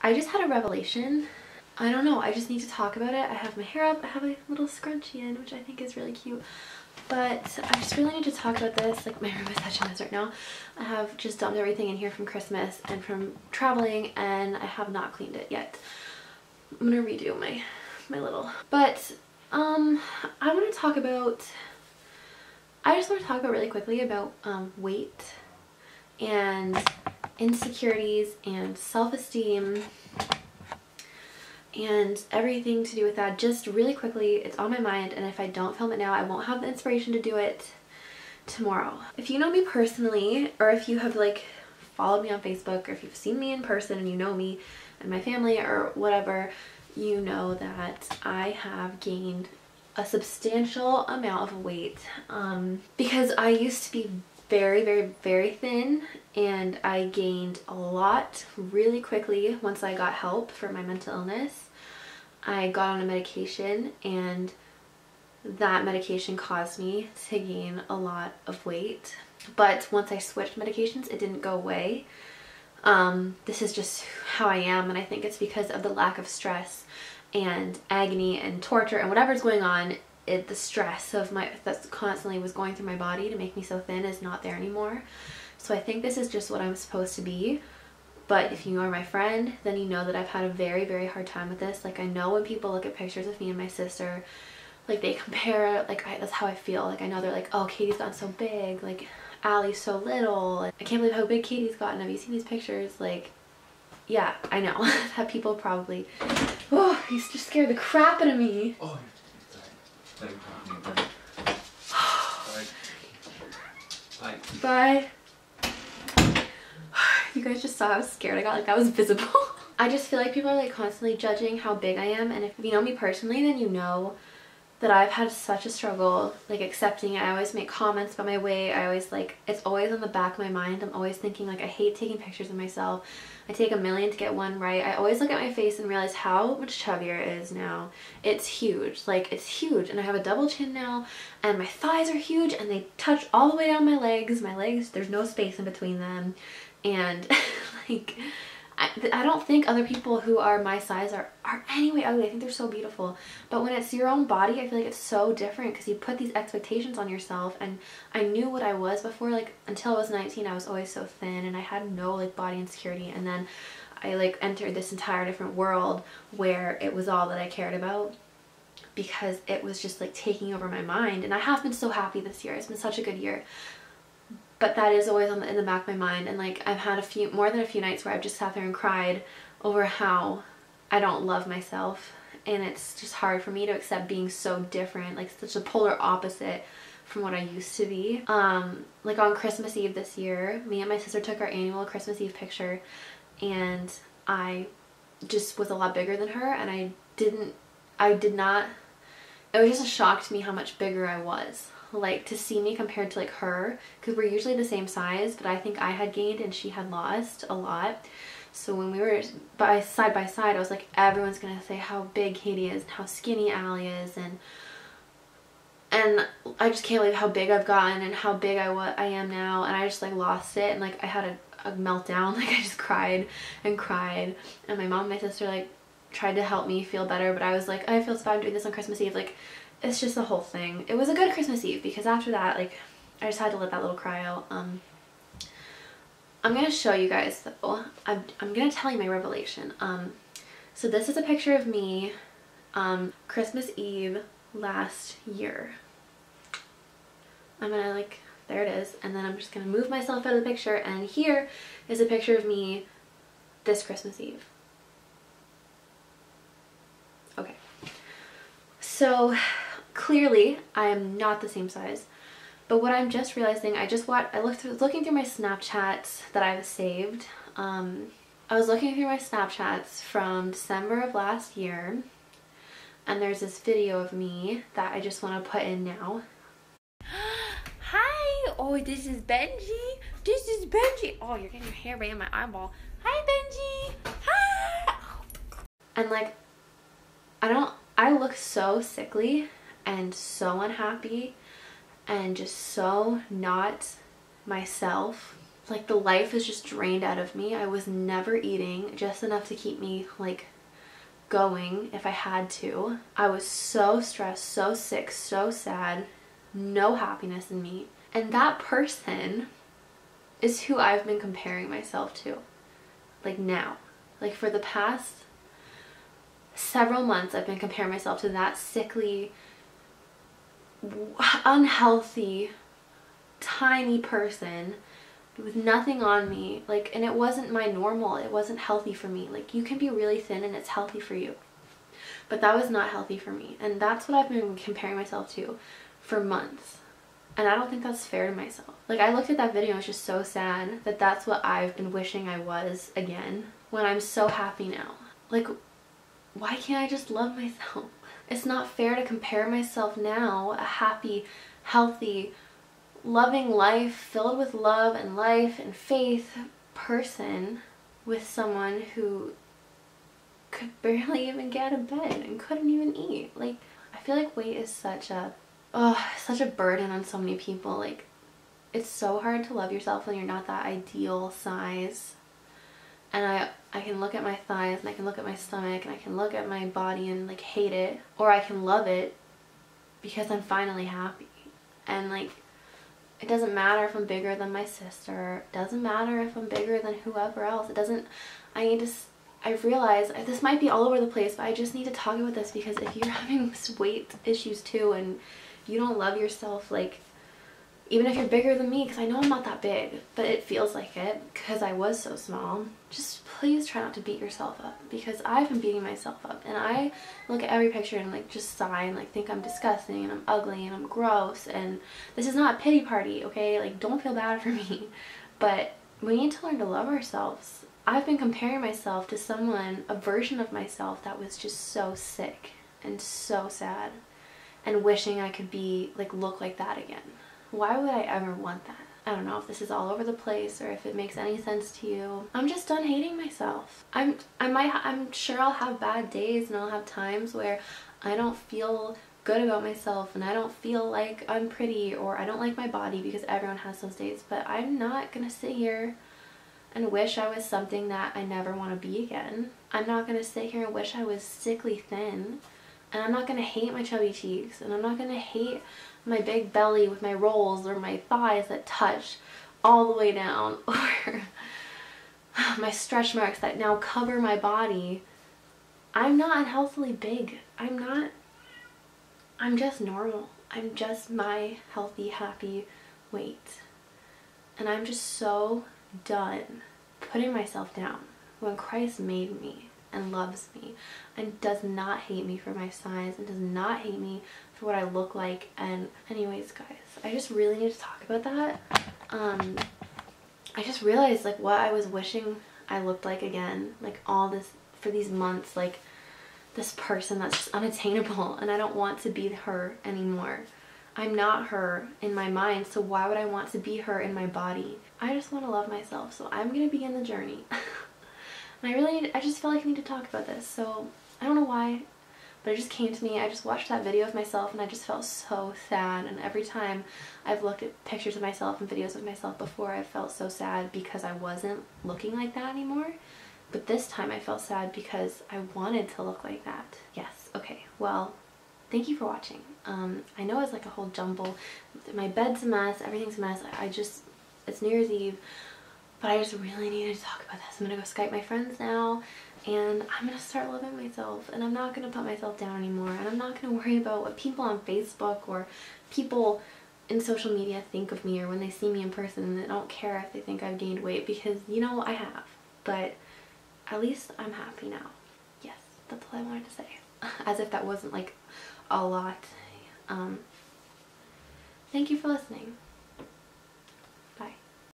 I just had a revelation. I don't know, I just need to talk about it. I have my hair up, I have a little scrunchie in, which I think is really cute. But I just really need to talk about this. Like, my room is such a mess right now. I have just dumped everything in here from Christmas and from traveling, and I have not cleaned it yet. I'm gonna redo my little. But I want to talk about, I just want to talk about really quickly about weight and insecurities and self-esteem and everything to do with that. Just really quickly, it's on my mind, and if I don't film it now, I won't have the inspiration to do it tomorrow. If you know me personally, or if you have like followed me on Facebook, or if you've seen me in person and you know me and my family or whatever, you know that I have gained a substantial amount of weight because I used to be very thin, and I gained a lot really quickly once I got help for my mental illness. I got on a medication, and that medication caused me to gain a lot of weight. But once I switched medications, it didn't go away. This is just how I am, and I think it's because of the lack of stress and agony and torture and whatever's going on. The stress of that constantly was going through my body to make me so thin is not there anymore. So I think this is just what I'm supposed to be. But if you are my friend, then you know that I've had a very hard time with this. Like, I know when people look at pictures of me and my sister, like, they compare, like, that's how I feel. Like, I know they're like, oh, Katie's gotten so big, like Allie's so little. Like, I can't believe how big Katie's gotten. Have you seen these pictures? Like, yeah, I know that people probably, oh, you just scared the crap out of me. Oh. Bye. You guys just saw how scared I got, like that was visible. I just feel like people are like constantly judging how big I am, and if you know me personally, then you know that I've had such a struggle like accepting it. I always make comments about my weight. I always like, it's always on the back of my mind. I'm always thinking like, I hate taking pictures of myself. I take a million to get one right. I always look at my face and realize how much chubbier it is now. It's huge, like it's huge, and I have a double chin now, and my thighs are huge, and they touch all the way down my legs. My legs, there's no space in between them, and like I don't think other people who are my size are anyway ugly. I think they're so beautiful. But when it's your own body, I feel like it's so different because you put these expectations on yourself. And I knew what I was before, like until I was 19, I was always so thin and I had no like body insecurity. And then I like entered this entire different world where it was all that I cared about, because it was just like taking over my mind. And I have been so happy this year. It's been such a good year. But that is always in the back of my mind, and like I've had more than a few nights where I've just sat there and cried over how I don't love myself, and it's just hard for me to accept being so different, like such a polar opposite from what I used to be. Like on Christmas Eve this year, me and my sister took our annual Christmas Eve picture, and I just was a lot bigger than her, and I did not, it was just a shock to me how much bigger I was. Like to see me compared to like her, because we're usually the same size, but I think I had gained and she had lost a lot. So when we were side by side, I was like, everyone's gonna say how big Katie is and how skinny Allie is, and I just can't believe how big I've gotten and how big I am now. And I just like lost it, and like I had a meltdown. Like I just cried and cried, and my mom and my sister like tried to help me feel better, but I was like, I feel so bad I'm doing this on Christmas Eve. Like, it's just the whole thing. It was a good Christmas Eve because after that, like, I just had to let that little cry out. I'm gonna show you guys though. I'm gonna tell you my revelation. So this is a picture of me Christmas Eve last year. I'm gonna like, there it is, and then I'm just gonna move myself out of the picture, and here is a picture of me this Christmas Eve. Okay. So clearly I am not the same size, but what I'm just realizing, I was looking through my Snapchats that I've saved. I was looking through my Snapchats from December of last year, and there's this video of me that I just want to put in now. Hi! Oh, this is Benji. This is Benji. Oh, you're getting your hair right in my eyeball. Hi, Benji. Hi! And like, I look so sickly and so unhappy and just so not myself. Like the life is just drained out of me. I was never eating, just enough to keep me like going if I had to. I was so stressed, so sick, so sad, no happiness in me. And that person is who I've been comparing myself to. Like now. Like for the past several months I've been comparing myself to that sickly, unhealthy, tiny person with nothing on me. Like, and it wasn't my normal. It wasn't healthy for me. Like, you can be really thin and it's healthy for you. But that was not healthy for me. And that's what I've been comparing myself to for months. And I don't think that's fair to myself. Like, I looked at that video and I was just so sad that that's what I've been wishing I was again when I'm so happy now. Like, why can't I just love myself? It's not fair to compare myself now, a happy, healthy, loving life filled with love and life and faith person, with someone who could barely even get out of bed and couldn't even eat. Like, I feel like weight is such a burden on so many people. Like, it's so hard to love yourself when you're not that ideal size. And I can look at my thighs and I can look at my stomach and I can look at my body and like hate it, or I can love it because I'm finally happy. And like, it doesn't matter if I'm bigger than my sister. It doesn't matter if I'm bigger than whoever else. It doesn't, I realize this might be all over the place, but I just need to talk about this because if you're having weight issues too and you don't love yourself, like, even if you're bigger than me, because I know I'm not that big, but it feels like it because I was so small, just please try not to beat yourself up, because I've been beating myself up and I look at every picture and like just sigh and like think I'm disgusting and I'm ugly and I'm gross. And this is not a pity party, okay? Like, don't feel bad for me, but we need to learn to love ourselves. I've been comparing myself to someone, a version of myself that was just so sick and so sad, and wishing I could be like, look like that again. Why would I ever want that? I don't know if this is all over the place or if it makes any sense to you. I'm just done hating myself. I'm sure I'll have bad days and I'll have times where I don't feel good about myself and I don't feel like I'm pretty or I don't like my body, because everyone has those days. But I'm not gonna sit here and wish I was something that I never want to be again. I'm not gonna sit here and wish I was sickly thin. And I'm not gonna hate my chubby cheeks, and I'm not gonna hate my big belly with my rolls or my thighs that touch all the way down, or my stretch marks that now cover my body. I'm not unhealthily big. I'm just normal. I'm just my healthy, happy weight. And I'm just so done putting myself down when Christ made me and loves me and does not hate me for my size and does not hate me for what I look like. And anyways, guys, I just really need to talk about that. I just realized like what I was wishing I looked like again, like all this for these months, like this person that's just unattainable, and I don't want to be her anymore. I'm not her in my mind, so why would I want to be her in my body? I just want to love myself, so I'm gonna begin the journey. And I just feel like I need to talk about this. So I don't know why, but it just came to me. I just watched that video of myself and I just felt so sad. And every time I've looked at pictures of myself and videos of myself before, I felt so sad because I wasn't looking like that anymore. But this time I felt sad because I wanted to look like that. Yes, okay, well, thank you for watching. I know it's like a whole jumble. My bed's a mess, everything's a mess. It's New Year's Eve. But I just really needed to talk about this. I'm gonna go Skype my friends now, and I'm gonna start loving myself, and I'm not gonna put myself down anymore, and I'm not gonna worry about what people on Facebook or people in social media think of me, or when they see me in person and they don't care if they think I've gained weight, because you know I have. But at least I'm happy now. Yes, that's all I wanted to say. As if that wasn't like a lot. Thank you for listening.